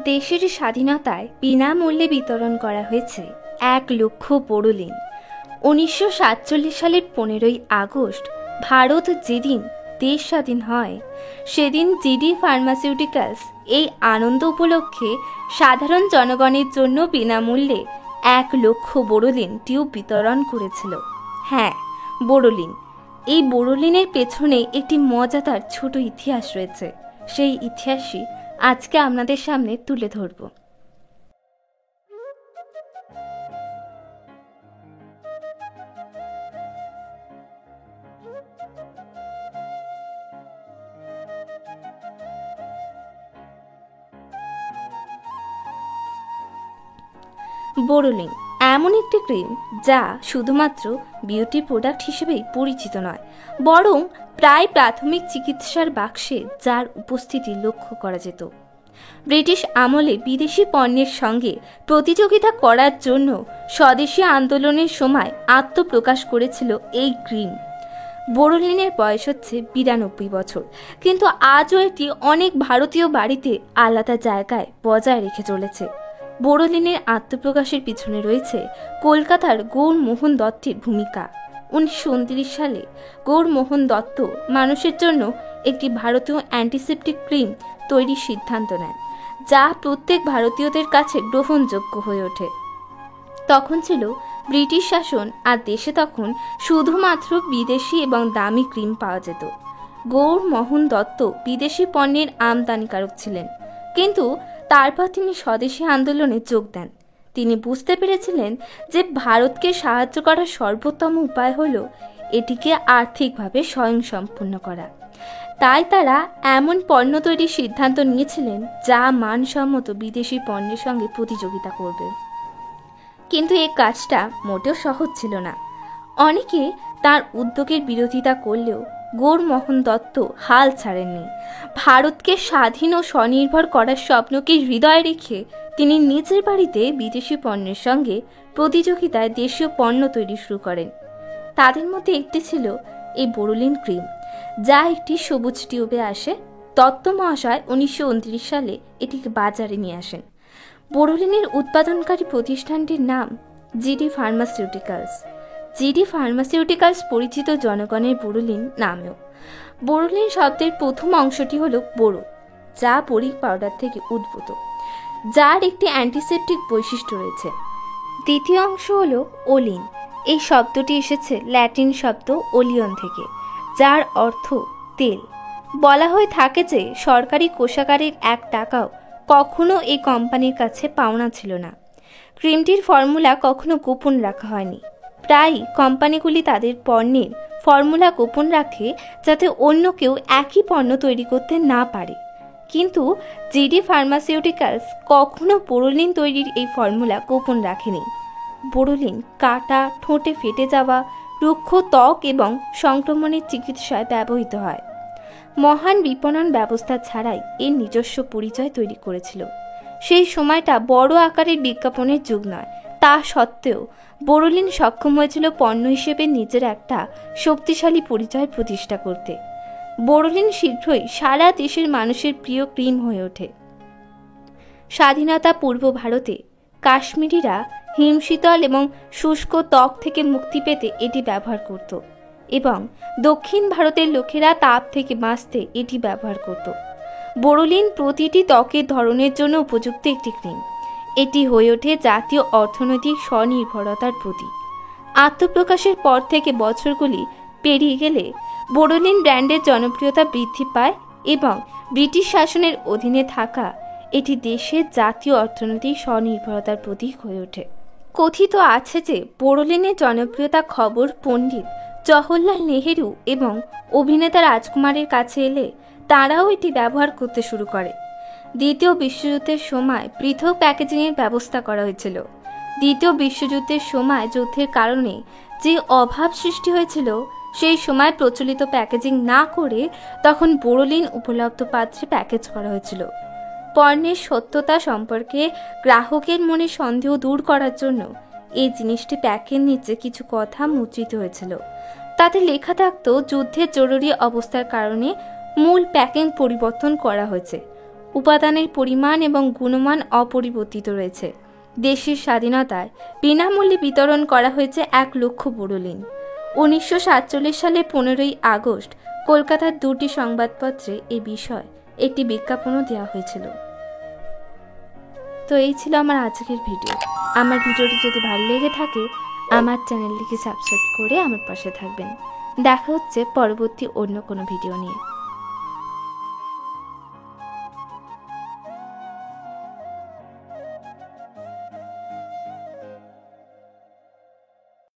দেশের স্বাধীনতায় বিনামূল্যে বিতরণ করা হয়েছে 1,00,000 বোরোলিন। 1947 সালের 15ই আগস্ট ভারত যেদিন দেশ স্বাধীন হয় সেদিন জিডি ফার্মাসিউটিক্যালস এই আনন্দ উপলক্ষে সাধারণ জনগণের জন্য বিনামূল্যে 1,00,000 বোরোলিন টিউব বিতরণ করেছিল। হ্যাঁ, বোরোলিন। এই বোরোলিনের পেছনে একটি মজাদার ছোট ইতিহাস রয়েছে। সেই ইতিহাসই আজকে আপনাদের সামনে তুলে ধরব। বোরোলিন এমন একটি ক্রিম যা শুধুমাত্র বিউটি প্রোডাক্ট হিসেবেই পরিচিত নয়, বরং প্রায় প্রাথমিক চিকিৎসার বাক্সে যার উপস্থিতি লক্ষ্য করা যেত। ব্রিটিশ আমলে বিদেশি পণ্যের সঙ্গে প্রতিযোগিতা করার জন্য স্বদেশী আন্দোলনের সময় আত্মপ্রকাশ করেছিল এই ক্রিম। বোরোলিনের বয়স হচ্ছে 92 বছর, কিন্তু আজও এটি অনেক ভারতীয় বাড়িতে আলাদা জায়গায় বজায় রেখে চলেছে। বোরোলিনের আত্মপ্রকাশের পিছনে রয়েছে কলকাতার গৌরমোহন দত্তের ভূমিকা। 1929 সালে গৌরমোহন দত্ত মানুষের জন্য একটি ভারতীয় অ্যান্টিসেপটিক ক্রিম তৈরির সিদ্ধান্ত নেন, যা প্রত্যেক ভারতীয়দের কাছে গ্রহণযোগ্য হয়ে ওঠে। তখন ছিল ব্রিটিশ শাসন, আর দেশে তখন শুধুমাত্র বিদেশি এবং দামি ক্রিম পাওয়া যেত। গৌরমোহন দত্ত বিদেশি পণ্যের আমদানিকারক ছিলেন, কিন্তু তারপর তিনি স্বদেশী আন্দোলনে যোগ দেন। তিনি বুঝতে পেরেছিলেন যে ভারতকে সাহায্য করার সর্বোত্তম উপায় হল এটিকে আর্থিকভাবে স্বয়ংসম্পূর্ণ করা। তাই তারা এমন পণ্য তৈরির সিদ্ধান্ত নিয়েছিলেন যা মানসম্মত বিদেশি পণ্যের সঙ্গে প্রতিযোগিতা করবে। কিন্তু এই কাজটা মোটেও সহজ ছিল না। অনেকে তার উদ্যোগের বিরোধিতা করলেও গৌরমোহন দত্ত হাল ছাড়েননি। ভারতকে স্বাধীন ও স্বনির্ভর করার স্বপ্নকে হৃদয়ে রেখে তিনি নিজের বাড়িতে বিদেশি পণ্যের সঙ্গে প্রতিযোগিতায় দেশীয় পণ্য তৈরি শুরু করেন। তাদের মধ্যে একটি ছিল এই বোরোলিন ক্রিম, যা একটি সবুজ টিউবে আসে। দত্ত মহাশয় 1929 সালে এটিকে বাজারে নিয়ে আসেন। বোরোলিনের উৎপাদনকারী প্রতিষ্ঠানটির নাম জিডি ফার্মাসিউটিক্যালস। জিডি ফার্মাসিউটিক্যালস পরিচিত জনগণের বোরোলিন নামেও। বোরোলিন শব্দের প্রথম অংশটি হল বোরো, যা বরিক পাউডার থেকে উদ্ভূত, যার একটি অ্যান্টিসেপটিক বৈশিষ্ট্য রয়েছে। দ্বিতীয় অংশ হল ওলিন। এই শব্দটি এসেছে ল্যাটিন শব্দ ওলিয়ন থেকে, যার অর্থ তেল। বলা হয়ে থাকে যে সরকারি কোষাগারের 1 টাকাও কখনো এই কোম্পানির কাছে পাওনা ছিল না। ক্রিমটির ফর্মুলা কখনো গোপন রাখা হয়নি। প্রায় কোম্পানিগুলি তাদের পণ্যের ফর্মুলা গোপন রাখে যাতে অন্য কেউ একই পণ্য তৈরি করতে না পারে, কিন্তু জিডি ফার্মাসিউটিক্যালস কখনো বোরোলিন তৈরির এই ফর্মুলা গোপন রাখেনি। বোরোলিন কাটা, ঠোঁটে ফেটে যাওয়া, রুক্ষ ত্বক এবং সংক্রমণের চিকিৎসায় ব্যবহৃত হয়। মহান বিপণন ব্যবস্থা ছাড়াই এর নিজস্ব পরিচয় তৈরি করেছিল। সেই সময়টা বড় আকারের বিজ্ঞাপনের যুগ নয়, তা সত্ত্বেও বোরোলিন সক্ষম হয়েছিল পণ্য হিসেবে নিজের একটা শক্তিশালী পরিচয় প্রতিষ্ঠা করতে। বোরোলিন শীঘ্রই সারা দেশের মানুষের প্রিয় ক্রিম হয়ে ওঠে। স্বাধীনতা পূর্ব ভারতে কাশ্মীরিরা হিমশীতল এবং শুষ্ক ত্বক থেকে মুক্তি পেতে এটি ব্যবহার করত, এবং দক্ষিণ ভারতের লোকেরা তাপ থেকে বাঁচতে এটি ব্যবহার করত। বোরোলিন প্রতিটি ত্বকের ধরনের জন্য উপযুক্ত একটি ক্রিম। এটি হয়ে ওঠে জাতীয় অর্থনৈতিক স্বনির্ভরতার প্রতীক। আত্মপ্রকাশের পর থেকে বছরগুলি পেরিয়ে গেলে বোরোলিন ব্র্যান্ডের জনপ্রিয়তা বৃদ্ধি পায় এবং ব্রিটিশ শাসনের অধীনে থাকা এটি দেশের জাতীয় অর্থনৈতিক স্বনির্ভরতার প্রতীক হয়ে ওঠে। কথিত আছে যে বোরোলিনের জনপ্রিয়তা খবর পণ্ডিত জওহরলাল নেহেরু এবং অভিনেতা রাজকুমারের কাছে এলে তারাও এটি ব্যবহার করতে শুরু করে। দ্বিতীয় বিশ্বযুদ্ধের সময় পৃথক প্যাকেজিংয়ের ব্যবস্থা করা হয়েছিল। দ্বিতীয় বিশ্বযুদ্ধের সময় যুদ্ধের কারণে যে অভাব সৃষ্টি হয়েছিল, সেই সময় প্রচলিত প্যাকেজিং না করে তখন বোরোলিন উপলব্ধ পাত্রে প্যাকেজ করা হয়েছিল। পণ্যের সত্যতা সম্পর্কে গ্রাহকের মনে সন্দেহ দূর করার জন্য এই জিনিসটি প্যাকের নিচে কিছু কথা মুদ্রিত হয়েছিল। তাতে লেখা থাকতো যুদ্ধের জরুরি অবস্থার কারণে মূল প্যাকিং পরিবর্তন করা হয়েছে। উপাদানের পরিমাণ এবং গুণমান অপরিবর্তিত রয়েছে। দেশের স্বাধীনতায় বিনামূল্যে বিতরণ করা হয়েছে 1 লক্ষ বোরোলিন। 1947 সালের 15ই আগস্ট কলকাতার 2টি সংবাদপত্রে এ বিষয়ে একটি বিজ্ঞাপনও দেওয়া হয়েছিল। তো এই ছিল আমার আজকের ভিডিও। আমার ভিডিওটি যদি ভালো লেগে থাকে আমার চ্যানেলটিকে সাবস্ক্রাইব করে আমার পাশে থাকবেন। দেখা হচ্ছে পরবর্তী অন্য কোনো ভিডিও নিয়ে।